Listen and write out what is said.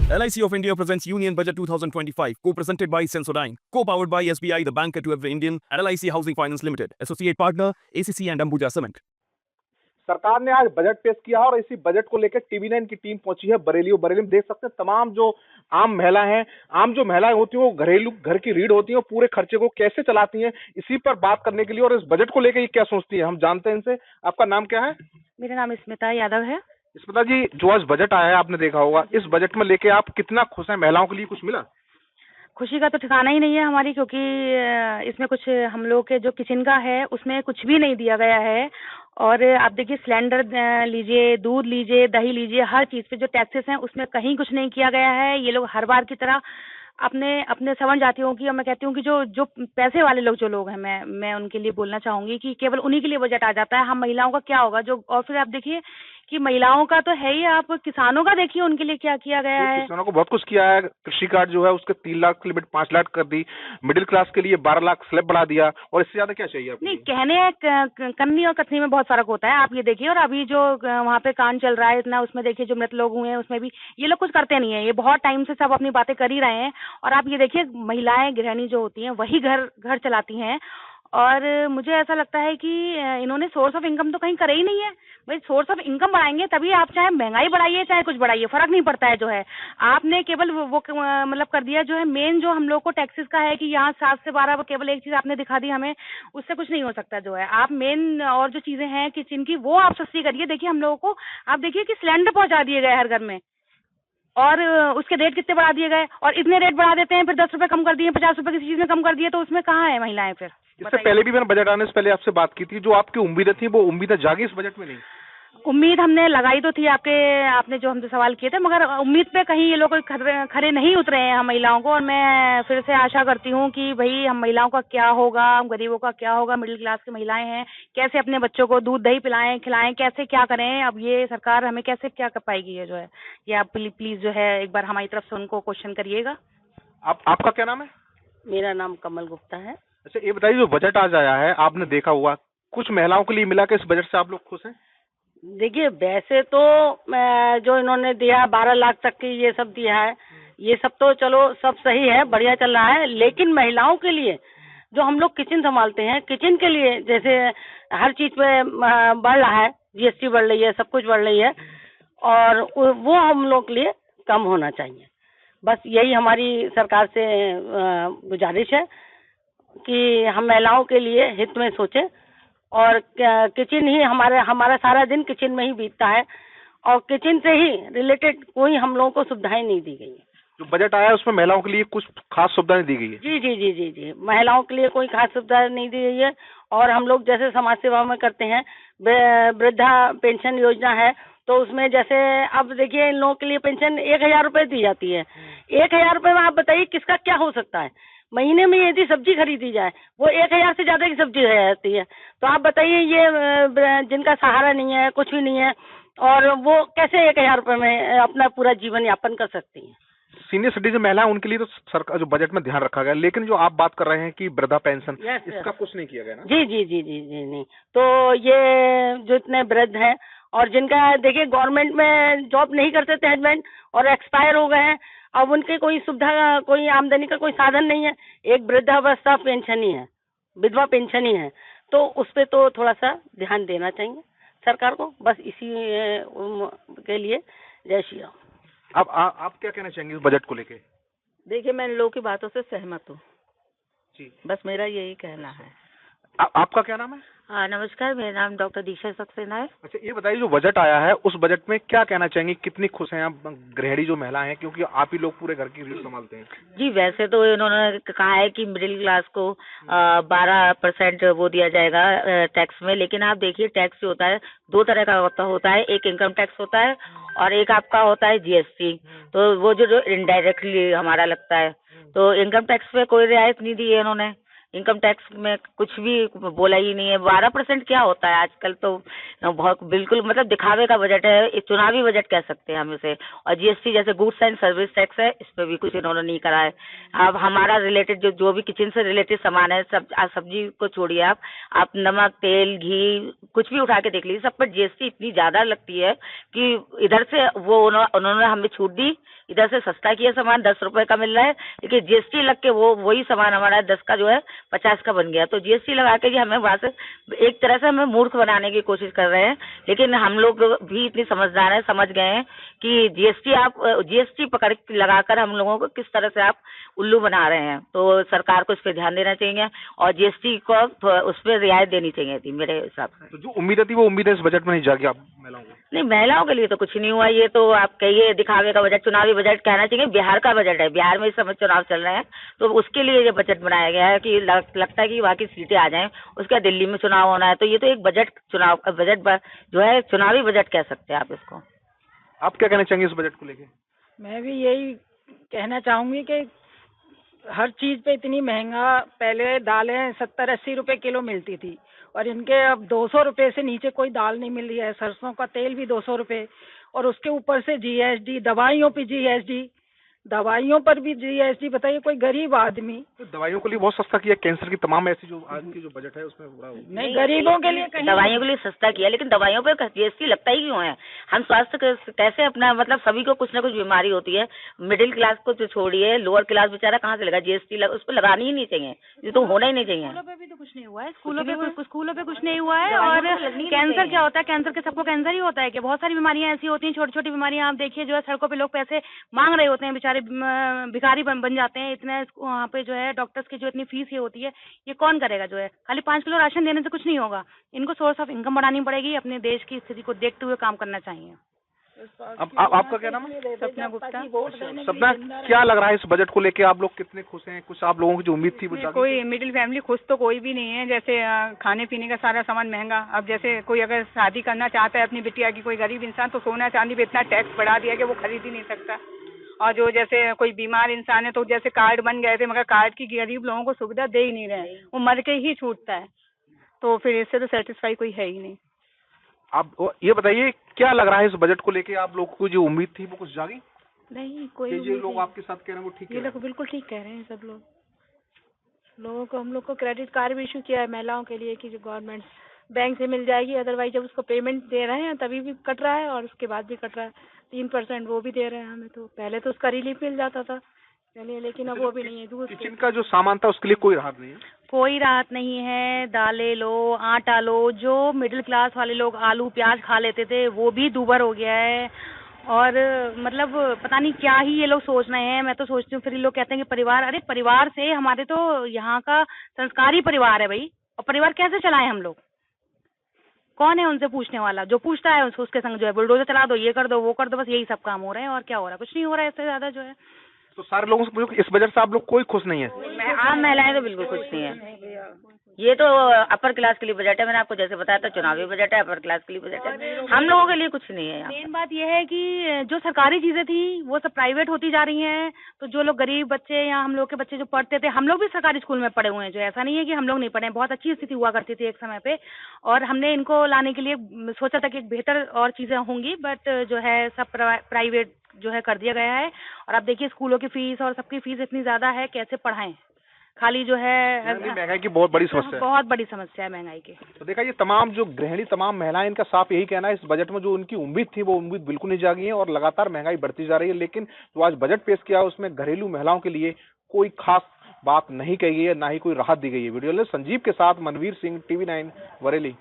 LIC of India presents Union Budget 2025, co-presented by Sensodyne, co-powered by SBI, the banker to every Indian, and LIC Housing Finance Limited, associate partner ACC and Ambuja Cement. सरकार ने आज budget पेश किया और इसी budget को लेकर TV9 की टीम पहुंची है बरेली। और बरेली में देख सकते हैं तमाम जो आम महिलाएं होती हैं वो घरेलू घर की रीढ़ होती हैं, पूरे खर्चे को कैसे चलाती हैं, इसी पर बात करने के लिए और इस बजट को लेकर ये क्या सोचती है हम जानते हैं इनसे। आपका नाम क्या है? मेरा नाम स्मिता यादव है। स्मिता जी, जो आज बजट आया है आपने देखा होगा, इस बजट में लेके आप कितना खुश हैं? महिलाओं के लिए कुछ मिला? खुशी का तो ठिकाना ही नहीं है हमारी, क्योंकि इसमें कुछ हम लोग के जो किचन का है उसमें कुछ भी नहीं दिया गया है। और आप देखिए, सिलेंडर लीजिए, दूध लीजिए, दही लीजिए, हर चीज पे जो टैक्सेस हैं उसमें कहीं कुछ नहीं किया गया है। ये लोग हर बार की तरह अपने अपने सवर्ण जातियों की, और मैं कहती हूँ कि जो जो पैसे वाले लोग हैं, मैं उनके लिए बोलना चाहूंगी कि केवल उन्हीं के लिए बजट आ जाता है। हम महिलाओं का क्या होगा? जो और फिर आप देखिए कि महिलाओं का तो है ही, आप किसानों का देखिए उनके लिए क्या किया गया है। किसानों को बहुत कुछ किया है। कृषि कार्ड जो है उसके 3 लाख की लिमिट 5 लाख कर दी, मिडिल क्लास के लिए 12 लाख स्लैब बढ़ा दिया, और इससे ज्यादा क्या चाहिए आपको? नहीं, कहने करनी और कथनी में बहुत फर्क होता है। आप ये देखिए, और अभी जो वहाँ पे कांड चल रहा है इतना, उसमें देखिए जो मृत लोग हुए हैं उसमें भी ये लोग कुछ करते नहीं है। ये बहुत टाइम से सब अपनी बातें कर ही रहे हैं। और आप ये देखिए, महिलाएं गृहिणी जो होती हैं वही घर चलाती हैं। और मुझे ऐसा लगता है कि इन्होंने सोर्स ऑफ इनकम तो कहीं करे ही नहीं है। भाई, सोर्स ऑफ इनकम बढ़ाएंगे तभी, आप चाहे महंगाई बढ़ाइए चाहे कुछ बढ़ाइए, फर्क नहीं पड़ता है। जो है आपने केवल वो मतलब कर दिया, जो है मेन जो हम लोग को टैक्सेस का है कि यहाँ 7 से 12 केवल एक चीज आपने दिखा दी हमें, उससे कुछ नहीं हो सकता। जो है आप मेन और जो चीजें हैं किचन की, वो आप सस्ती करिए। देखिए हम लोगों को, आप देखिए कि सिलेंडर पहुंचा दिए गए हर घर में, और उसके रेट कितने बढ़ा दिए गए। और इतने रेट बढ़ा देते हैं, फिर 10 रुपए कम कर दिए, 50 रुपए किसी चीज में कम कर दिए, तो उसमें कहाँ है महिलाएं फिर? इससे पहले भी मैंने बजट आने से पहले आपसे बात की थी, जो आपकी उम्मीदें थी वो उम्मीदें जागी इस बजट में? नहीं, उम्मीद हमने लगाई तो थी, आपने जो हमसे सवाल किए थे, मगर उम्मीद पे कहीं ये लोग खरे नहीं उतरे हैं हम महिलाओं को। और मैं फिर से आशा करती हूँ कि भाई हम महिलाओं का क्या होगा, हम गरीबों का क्या होगा, मिडिल क्लास की महिलाएं हैं, कैसे अपने बच्चों को दूध दही पिलाएं खिलाएं, कैसे क्या करें। अब ये सरकार हमें कैसे क्या कर पाएगी? ये जो है, ये आप प्लीज जो है एक बार हमारी तरफ से उनको क्वेश्चन करिएगा। आपका क्या नाम है? मेरा नाम कमल गुप्ता है। अच्छा, ये बताइए, जो बजट आज आया है आपने देखा हुआ, कुछ महिलाओं के लिए मिला के इस बजट से आप लोग खुश हैं? देखिए, वैसे तो जो इन्होंने दिया 12 लाख तक की ये सब दिया है, ये सब तो चलो सब सही है, बढ़िया चल रहा है। लेकिन महिलाओं के लिए जो हम लोग किचन संभालते हैं, किचन के लिए जैसे हर चीज पे बढ़ रहा है, जीएसटी बढ़ रही है, सब कुछ बढ़ रही है, और वो हम लोग के लिए कम होना चाहिए। बस यही हमारी सरकार से गुजारिश है कि हम महिलाओं के लिए हित में सोचें। और किचन ही हमारा सारा दिन किचन में ही बीतता है, और किचन से ही रिलेटेड कोई हम लोगों को सुविधाएं नहीं दी गई है। जो बजट आया है उसमें महिलाओं के लिए कुछ खास सुविधाएं दी गई है? जी जी जी जी जी, महिलाओं के लिए कोई खास सुविधा नहीं दी गई है। और हम लोग जैसे समाज सेवा में करते हैं, वृद्धा पेंशन योजना है, तो उसमें जैसे अब देखिए इन लोगों के लिए पेंशन 1000 रुपए दी जाती है। 1000 रुपए में आप बताइए किसका क्या हो सकता है? महीने में यदि सब्जी खरीदी जाए वो 1000 से ज्यादा की सब्जी हो जाती है। तो आप बताइए, ये जिनका सहारा नहीं है, कुछ भी नहीं है, और वो कैसे 1000 रुपए में अपना पूरा जीवन यापन कर सकती है? सीनियर सिटीजन महिलाएं, उनके लिए तो सरकार जो बजट में ध्यान रखा गया, लेकिन जो आप बात कर रहे हैं कि वृद्धा पेंशन, इसका कुछ नहीं किया गया ना? जी जी जी जी जी नहीं। तो ये जो इतने वृद्ध हैं और जिनका देखिए गवर्नमेंट में जॉब नहीं करते थे हस्बैंड, और एक्सपायर हो गए हैं, अब उनके कोई सुविधा, कोई आमदनी का कोई साधन नहीं है। एक वृद्धावस्था पेंशन ही है, विधवा पेंशन ही है, तो उस पे तो थोड़ा सा ध्यान देना चाहिए सरकार को। बस इसी के लिए जय श्री राम। आप क्या कहना चाहेंगे इस बजट को लेके? देखिए, मैं इन लोगों की बातों से सहमत हूँ जी, बस मेरा यही कहना है। आपका क्या नाम है? हाँ, नमस्कार, मेरा नाम डॉक्टर दीक्षा सक्सेना है। अच्छा, ये बताइए, जो बजट आया है उस बजट में क्या कहना चाहेंगे, कितनी खुश हैं आप गृहिणी जो महिलाएं हैं, क्योंकि आप ही लोग पूरे घर की रीढ़ संभालते हैं? जी, वैसे तो इन्होंने कहा है कि मिडिल क्लास को 12% वो दिया जाएगा टैक्स में। लेकिन आप देखिए, टैक्स जो होता है 2 तरह का होता है, एक इनकम टैक्स होता है और एक आपका होता है जीएसटी। तो वो जो इनडायरेक्टली हमारा लगता है, तो इनकम टैक्स पे कोई रियायत नहीं दी है इन्होंने। इनकम टैक्स में कुछ भी बोला ही नहीं है। 12% क्या होता है आजकल? तो बहुत बिल्कुल मतलब दिखावे का बजट है, चुनावी बजट कह सकते हैं हम इसे। और जीएसटी जैसे गुड्स एंड सर्विस टैक्स है, इस पे भी कुछ इन्होंने नहीं करा है। अब हमारा रिलेटेड जो भी किचन से रिलेटेड सामान है, सब सब्जी को छोड़िए, आप नमक तेल घी कुछ भी उठा के देख लीजिए, सब पर जीएसटी इतनी ज्यादा लगती है कि इधर से वो उन्होंने हमें छूट दी इधर से सस्ता किया सामान 10 रुपए का मिल रहा है, लेकिन जीएसटी लग के वही सामान हमारा 10 का जो है 50 का बन गया। तो जीएसटी लगा के जी हमें वहाँ से एक तरह से हमें मूर्ख बनाने की कोशिश कर रहे हैं। लेकिन हम लोग भी इतनी समझदार हैं, समझ गए हैं कि जीएसटी पकड़ लगाकर हम लोगों को किस तरह से आप उल्लू बना रहे हैं। तो सरकार को इस पर ध्यान देना चाहिए और जीएसटी को उस पर रियायत देनी चाहिए थी मेरे हिसाब से। तो जो उम्मीद थी वो उम्मीद इस बजट में नहीं जागी आप महिलाओं को? नहीं, महिलाओं के लिए तो कुछ नहीं हुआ। ये तो आप कहिए दिखावे का बजट, चुनावी बजट कहना चाहिए। बिहार का बजट है, बिहार में इस समय चुनाव चल रहे हैं, तो उसके लिए ये बजट बनाया गया है कि लगता है कि वहाँ की सीटें आ जाएं। उसके बाद दिल्ली में चुनाव होना है, तो ये तो एक बजट जो है चुनावी बजट कह सकते हैं आप इसको। आप क्या कहना चाहेंगे इस बजट को लेके? मैं भी यही कहना चाहूंगी कि हर चीज पे इतनी महंगा, पहले दालें 70-80 रुपए किलो मिलती थी और इनके अब 200 रुपए से नीचे कोई दाल नहीं मिल रही है। सरसों का तेल भी 200 रुपए और उसके ऊपर से जीएसटी, दवाइयों पे जीएसटी, दवाइयों पर भी जीएसटी। बताइए कोई गरीब आदमी, तो दवाइयों के लिए बहुत सस्ता किया, कैंसर की तमाम ऐसी जो आज की जो बजट है उसमें बड़ा नहीं गरीबों के लिए कहीं दवाइयों के लिए सस्ता किया, लेकिन दवाइयों पे जीएसटी लगता ही क्यों है? हम स्वास्थ्य कैसे अपना, मतलब सभी को कुछ ना कुछ बीमारी होती है। मिडिल क्लास को तो छोड़िए, लोअर क्लास बेचारा कहाँ से लगा जीएसटी? उस पर लगानी ही नहीं चाहिए, ये तो होना ही नहीं चाहिए। स्कूलों पे भी तो कुछ नहीं हुआ है, स्कूलों पे कुछ नहीं हुआ है। और कैंसर क्या होता है? कैंसर के सबको कैंसर ही होता है कि बहुत सारी बीमारियां ऐसी होती हैं, छोटी छोटी बीमारियां। आप देखिए जो है सड़कों पे लोग पैसे मांग रहे होते हैं, बेचारे भिखारी बन जाते हैं। इतने वहाँ पे जो है डॉक्टर्स की जो इतनी फीस ये होती है, ये कौन करेगा? जो है खाली 5 किलो राशन देने से कुछ नहीं होगा। इनको सोर्स ऑफ इनकम बढ़ानी पड़ेगी, अपने देश की स्थिति को देखते हुए काम करना चाहिए। अब आपका क्या नाम है? सपना गुप्ता। सपना, क्या लग रहा है इस बजट को लेके? आप लोग कितने खुश हैं? कुछ आप लोगों की जो उम्मीद थी वो जागी? कोई मिडिल फैमिली खुश तो कोई भी नहीं है। जैसे खाने पीने का सारा सामान महंगा। अब जैसे कोई अगर शादी करना चाहता है अपनी बिटिया की, कोई गरीब इंसान, तो सोना चांदी पे इतना टैक्स बढ़ा दिया कि वो खरीद ही नहीं सकता। और जो जैसे कोई बीमार इंसान है तो जैसे कार्ड बन गए थे, मगर कार्ड की गरीब लोगों को सुविधा दे ही नहीं रहे, वो मर के ही छूटता है। तो फिर इससे तो सेटिस्फाई कोई है ही नहीं। आप ये बताइए क्या लग रहा है इस बजट को लेके? आप लोगों को जो उम्मीद थी वो कुछ जागी? नहीं, कोई ये लोग आपके साथ कह रहे हैं वो ठीक ये लोग बिल्कुल ठीक कह रहे हैं। सब लोगों को, हम लोग को क्रेडिट कार्ड भी इशू किया है महिलाओं के लिए कि जो गवर्नमेंट बैंक से मिल जाएगी। अदरवाइज जब उसको पेमेंट दे रहे हैं तभी भी कट रहा है और उसके बाद भी कट रहा है। 3% वो भी दे रहे हैं हमें। तो पहले तो उसका रिलीफ मिल जाता था चलिए, लेकिन अब वो भी नहीं है। दूध किचन का जो सामान था उसके लिए कोई राहत नहीं है? कोई राहत नहीं है। दालें लो, आटा लो, जो मिडिल क्लास वाले लोग आलू प्याज खा लेते थे वो भी दूभर हो गया है। और मतलब पता नहीं क्या ही ये लोग सोच रहे हैं। मैं तो सोचती हूँ, फिर ये लोग कहते हैं कि परिवार, अरे परिवार से, हमारे तो यहाँ का संस्कारी परिवार है भाई। और परिवार कैसे चलाएं हम लोग? कौन है उनसे पूछने वाला? जो पूछता है उसके संग जो है बुलडोजर चला दो, ये कर दो, वो कर दो, बस यही सब काम हो रहे हैं। और क्या हो रहा है? कुछ नहीं हो रहा है इससे ज्यादा जो है। तो सारे लोगों से पूछो कि इस बजट से आप लोग कोई खुश नहीं है? आम महिलाएं तो बिल्कुल खुश नहीं है। ये तो अपर क्लास के लिए बजट है। मैंने आपको जैसे बताया था, चुनावी बजट है, अपर क्लास के लिए बजट है। हम लोगों के लिए कुछ नहीं है। मेन बात यह है कि जो सरकारी चीजें थी वो सब प्राइवेट होती जा रही हैं। तो जो लोग गरीब बच्चे या हम लोग के बच्चे जो पढ़ते थे, हम लोग भी सरकारी स्कूल में पढ़े हुए हैं। जो ऐसा नहीं है कि हम लोग नहीं पढ़े, बहुत अच्छी स्थिति हुआ करती थी एक समय पे। और हमने इनको लाने के लिए सोचा था कि बेहतर और चीजें होंगी, बट जो है सब प्राइवेट जो है कर दिया गया है। और अब देखिए स्कूलों की फीस और सबकी फीस इतनी ज्यादा है, कैसे पढ़ाएं? खाली जो है महंगाई की बहुत बड़ी समस्या है। बहुत बड़ी समस्या है महंगाई की। तो देखा, ये तमाम जो गृहिणी, तमाम महिलाएं, इनका साफ यही कहना है इस बजट में जो उनकी उम्मीद थी वो उम्मीद बिल्कुल नहीं जागी है और लगातार महंगाई बढ़ती जा रही है। लेकिन जो आज बजट पेश किया है उसमें घरेलू महिलाओं के लिए कोई खास बात नहीं कही गई है, ना ही कोई राहत दी गई है। वीडियो संजीव के साथ मनवीर सिंह, TV9 बरेली।